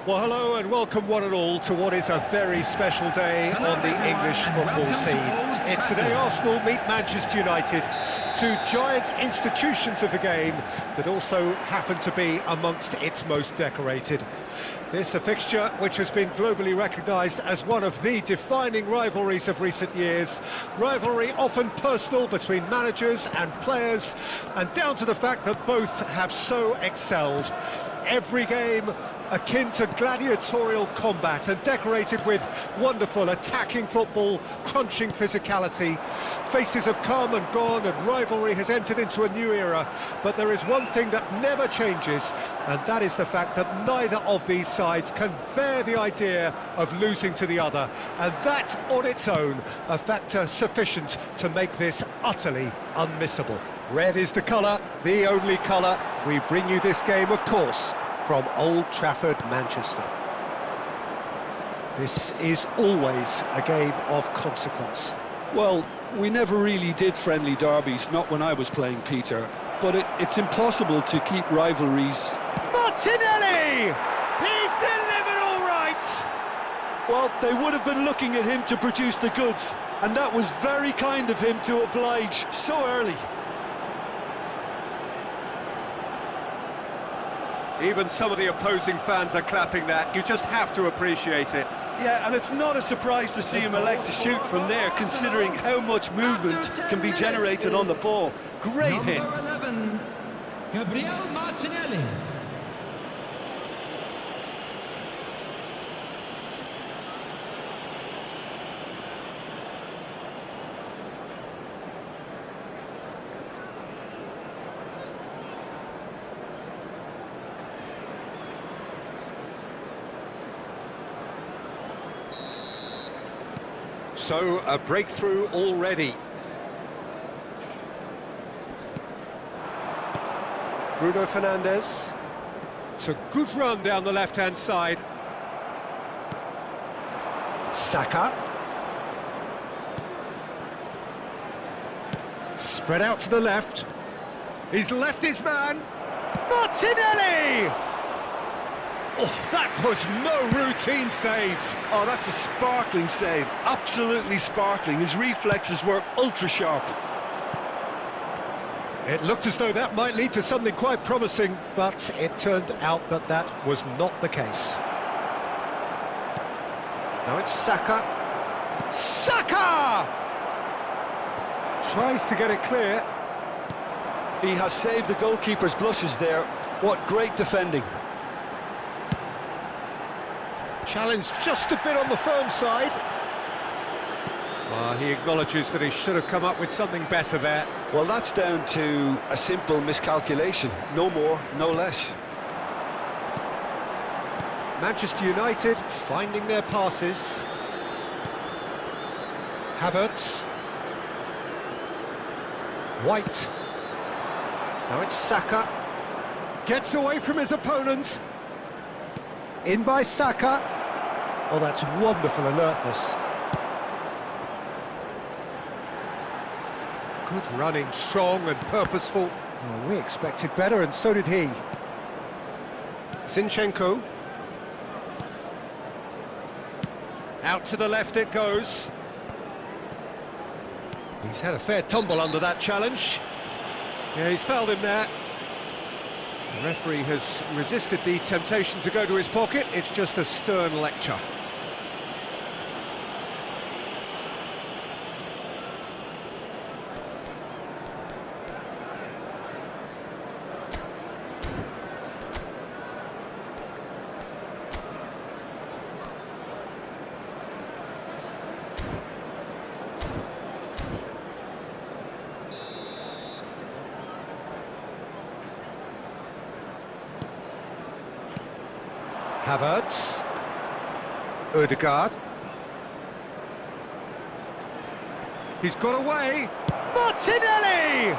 Well, hello and welcome one and all to what is a very special day on the English football scene. It's the day Arsenal meet Manchester United, two giant institutions of the game that also happen to be amongst its most decorated. This a fixture which has been globally recognised as one of the defining rivalries of recent years. Rivalry often personal between managers and players, and down to the fact that both have so excelled. Every game akin to gladiatorial combat and decorated with wonderful attacking football, crunching physicality. Faces have come and gone and rivalry has entered into a new era, but there is one thing that never changes, and that is the fact that neither of these sides can bear the idea of losing to the other, and that on its own a factor sufficient to make this utterly unmissable. Red is the colour, the only colour. We bring you this game, of course, from Old Trafford, Manchester. This is always a game of consequence. Well, we never really did friendly derbies, not when I was playing, Peter. But it's impossible to keep rivalries. Martinelli! He's delivered all right! Well, they would have been looking at him to produce the goods, and that was very kind of him to oblige so early. Even some of the opposing fans are clapping that. You just have to appreciate it. Yeah, and it's not a surprise to see him elect to shoot from there, considering how much movement can be generated on the ball. Great hit. Number 11, Gabriel Martinelli. So, a breakthrough already. Bruno Fernandes. It's a good run down the left-hand side. Saka. Spread out to the left. He's left his man. Martinelli! Oh, that was no routine save. Oh, that's a sparkling save. Absolutely sparkling. His reflexes were ultra-sharp. It looked as though that might lead to something quite promising, but it turned out that that was not the case. Now it's Saka. Saka! Tries to get it clear. He has saved the goalkeeper's blushes there. What great defending. Challenged just a bit on the firm side. He acknowledges that he should have come up with something better there. Well, that's down to a simple miscalculation. No more, no less. Manchester United finding their passes. Havertz. White. Now it's Saka. Gets away from his opponents. In by Saka. Oh, that's wonderful alertness. Good running, strong and purposeful. Oh, we expected better, and so did he. Zinchenko. Out to the left it goes. He's had a fair tumble under that challenge. Yeah, he's fouled him there. The referee has resisted the temptation to go to his pocket. It's just a stern lecture. Havertz. Odegaard. He's got away. Martinelli!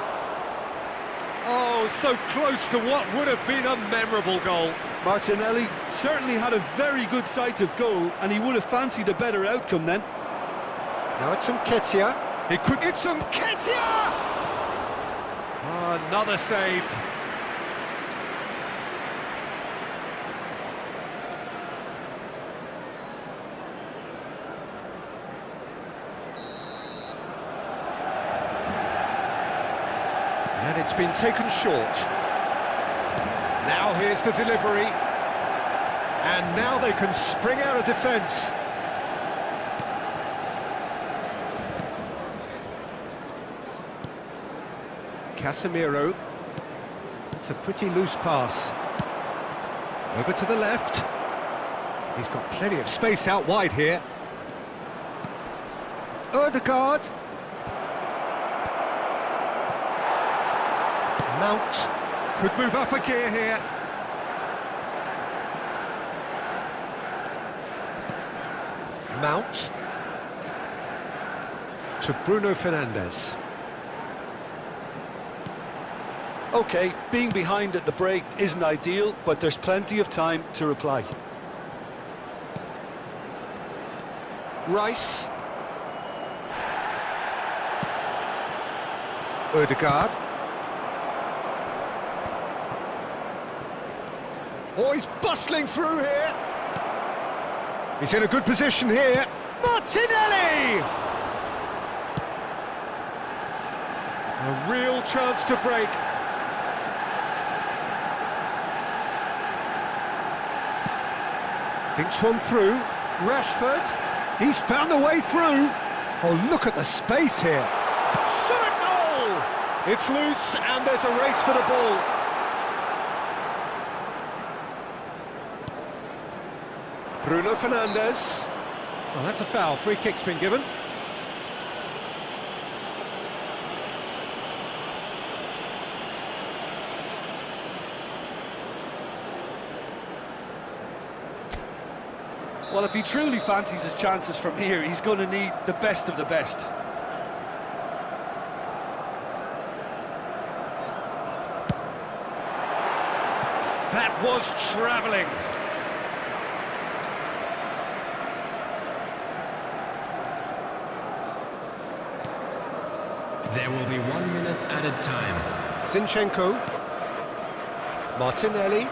Oh, so close to what would have been a memorable goal. Martinelli certainly had a very good sight of goal, and he would have fancied a better outcome then. Now it's Nketiah. It's Nketiah! Oh, another save. And it's been taken short. Now here's the delivery. And now they can spring out of defence. Casemiro. It's a pretty loose pass. Over to the left. He's got plenty of space out wide here. Odegaard. Mount could move up a gear here. Mount to Bruno Fernandes. OK, being behind at the break isn't ideal, but there's plenty of time to reply. Rice. Odegaard. Oh, he's bustling through here. He's in a good position here. Martinelli! A real chance to break. Dinks one through. Rashford. He's found a way through. Oh, look at the space here. Shot a goal! It's loose and there's a race for the ball. Bruno Fernandes. Oh, that's a foul. Free kick's been given. Well, if he truly fancies his chances from here, he's going to need the best of the best. That was travelling. There will be 1 minute added time. Zinchenko. Martinelli.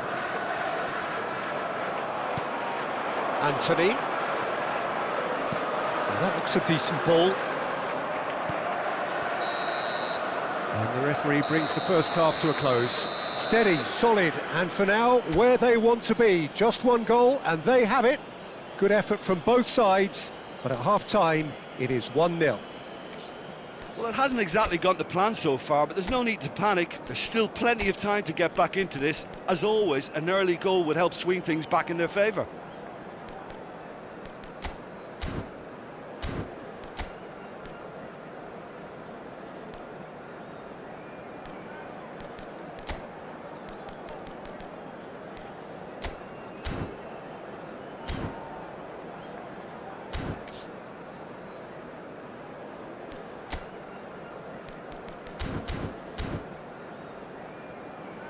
Anthony. Well, that looks a decent ball. And the referee brings the first half to a close. Steady, solid, and for now, where they want to be. Just one goal, and they have it. Good effort from both sides, but at half-time, it is 1-0. Well, it hasn't exactly gone to plan so far, but there's no need to panic. There's still plenty of time to get back into this. As always, an early goal would help swing things back in their favour.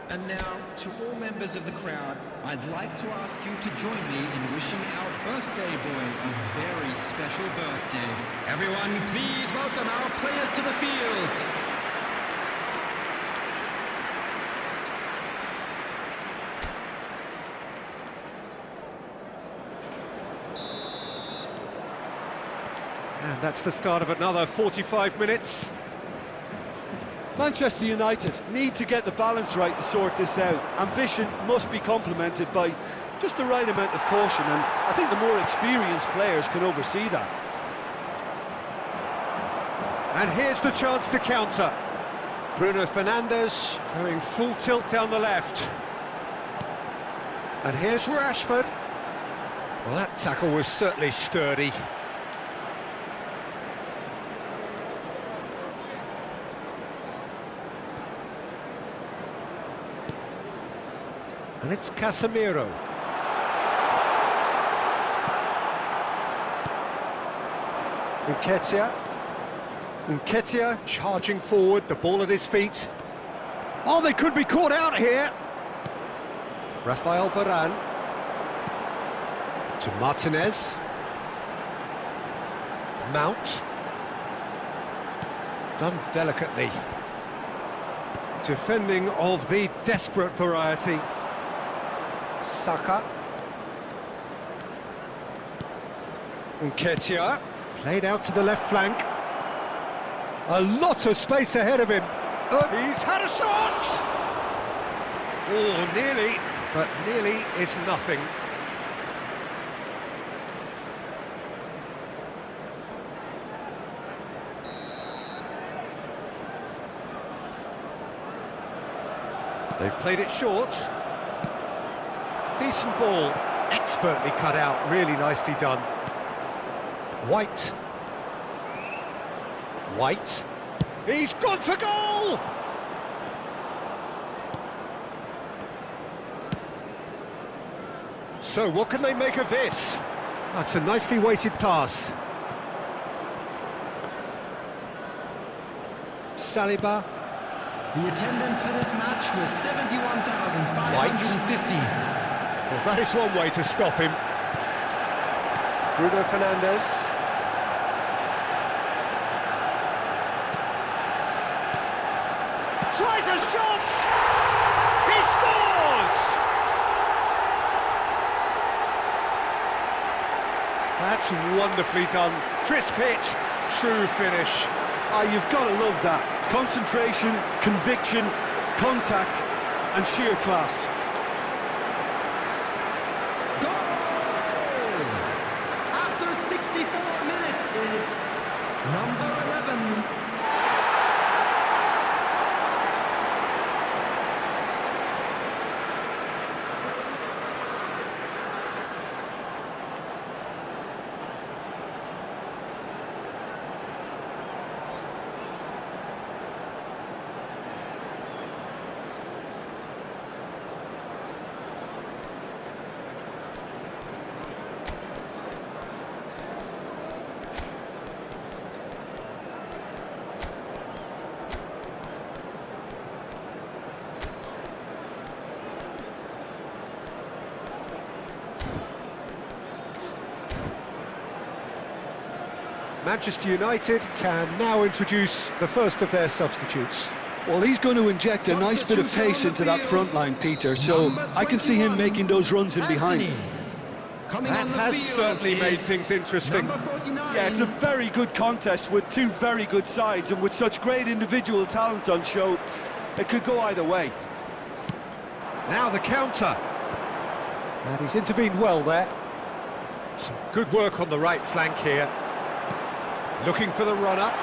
And now, to all members of the crowd, I'd like to ask you to join me in wishing our birthday boy a very special birthday. Everyone, please welcome our players to the field. And that's the start of another 45 minutes. Manchester United need to get the balance right to sort this out. Ambition must be complemented by just the right amount of caution, and I think the more experienced players can oversee that. And here's the chance to counter. Bruno Fernandes going full tilt down the left. And here's Rashford. Well, that tackle was certainly sturdy. And it's Casemiro. Nketiah charging forward, the ball at his feet. Oh, they could be caught out here. Rafael Varane. To Martinez. Mount. Done delicately. Defending of the desperate variety. Saka. Nketiah. Played out to the left flank. A lot of space ahead of him. He's had a shot! Oh, nearly, but nearly is nothing. They've played it short. Decent ball, expertly cut out, really nicely done. White. White. He's gone for goal! So what can they make of this? That's a nicely weighted pass. Saliba. The attendance for this match was 71,550. Well, that is one way to stop him. Bruno Fernandes. Tries a shot! He scores! That's wonderfully done. Crisp hit, true finish. You've got to love that. Concentration, conviction, contact, and sheer class. Goal! After 64 minutes is number 11. Manchester United can now introduce the first of their substitutes. Well, he's going to inject a nice bit of pace into that front line, Peter, so I can see him making those runs in behind. That has certainly made things interesting. Yeah, it's a very good contest with two very good sides, and with such great individual talent on show, it could go either way. Now the counter. And he's intervened well there. Some good work on the right flank here. Looking for the run-up.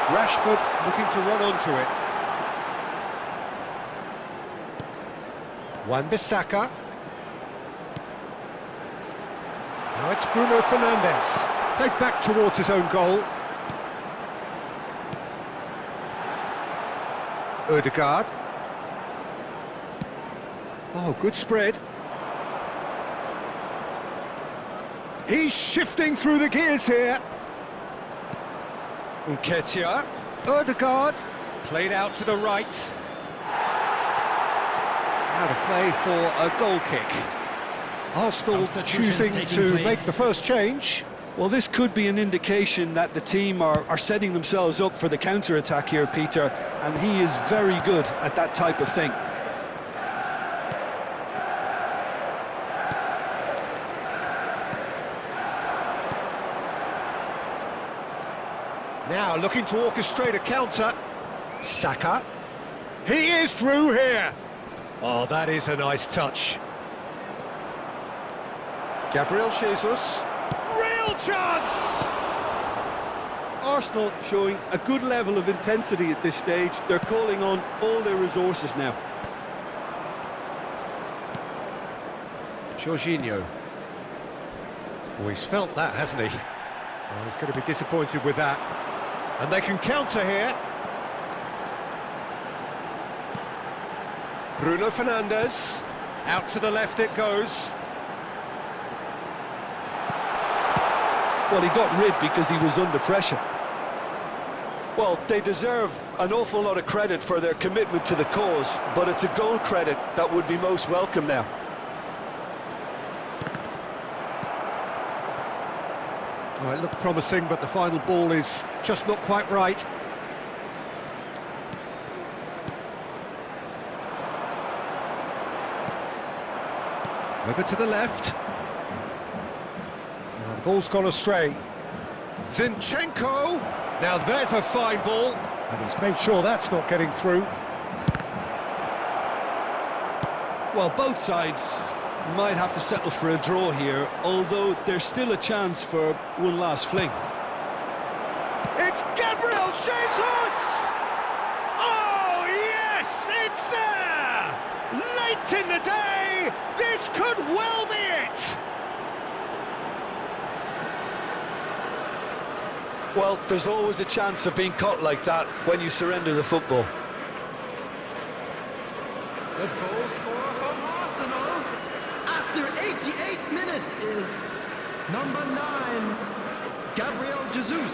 Rashford looking to run onto it. Wan-Bissaka. Now it's Bruno Fernandes. Played back towards his own goal. Ødegaard. Oh, good spread. He's shifting through the gears here. Nketiah. Ødegaard. Played out to the right. Out of play for a goal kick. Arsenal choosing to make the first change. Well, this could be an indication that the team are setting themselves up for the counter-attack here, Peter, and he is very good at that type of thing. Now looking to orchestrate a counter. Saka. He is through here. Oh, that is a nice touch. Gabriel Jesus. Real chance! Arsenal showing a good level of intensity at this stage. They're calling on all their resources now. Jorginho. Oh, he's felt that, hasn't he? Oh, he's going to be disappointed with that. And they can counter here. Bruno Fernandes. Out to the left it goes. Well, he got rid because he was under pressure. Well, they deserve an awful lot of credit for their commitment to the cause, but it's a goal credit that would be most welcome now. Oh, it looked promising, but the final ball is just not quite right. Over to the left. The ball's gone astray. Zinchenko! Now there's a fine ball. And he's made sure that's not getting through. Well, both sides might have to settle for a draw here, although there's still a chance for one last fling. It's Gabriel Jesus! Oh, yes, it's there! Late in the day, this could well be it! Well, there's always a chance of being caught like that when you surrender the football. The goal scorer for Arsenal after 88 minutes is number 9, Gabriel Jesus.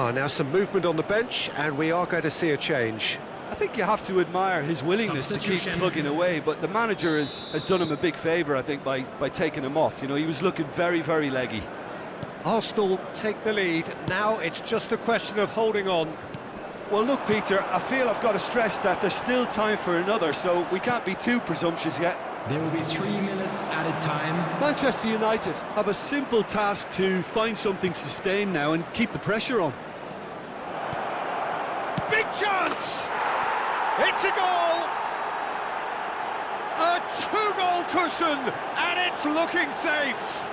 Now some movement on the bench, and we are going to see a change. I think you have to admire his willingness to keep plugging away, but the manager has done him a big favour, I think, by taking him off. You know, he was looking very, very leggy. Arsenal take the lead. Now it's just a question of holding on. Well, look, Peter, I feel I've got to stress that there's still time for another, so we can't be too presumptuous yet. There will be 3 minutes added time. Manchester United have a simple task to find something sustained now and keep the pressure on. Big chance! It's a goal! A 2-goal cushion, and it's looking safe!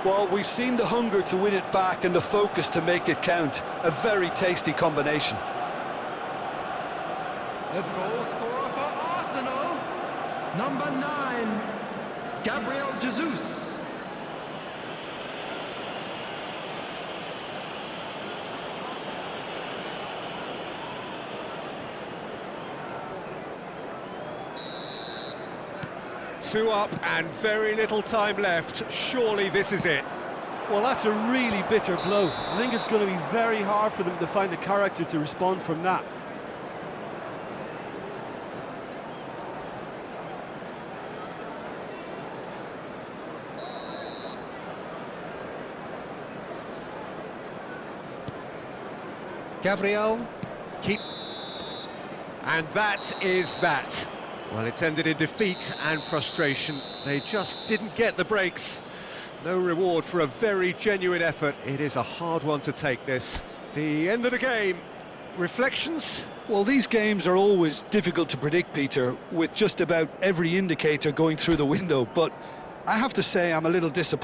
Well, we've seen the hunger to win it back and the focus to make it count. A very tasty combination. The goal scorer for Arsenal, number 9, Gabriel Jesus. Two up and very little time left. Surely this is it. Well, that's a really bitter blow. I think it's going to be very hard for them to find the character to respond from that. Gabriel, and that is that. Well, it's ended in defeat and frustration. They just didn't get the breaks. No reward for a very genuine effort. It is a hard one to take, this. The end of the game. Reflections? Well, these games are always difficult to predict, Peter, with just about every indicator going through the window. But I have to say I'm a little disappointed.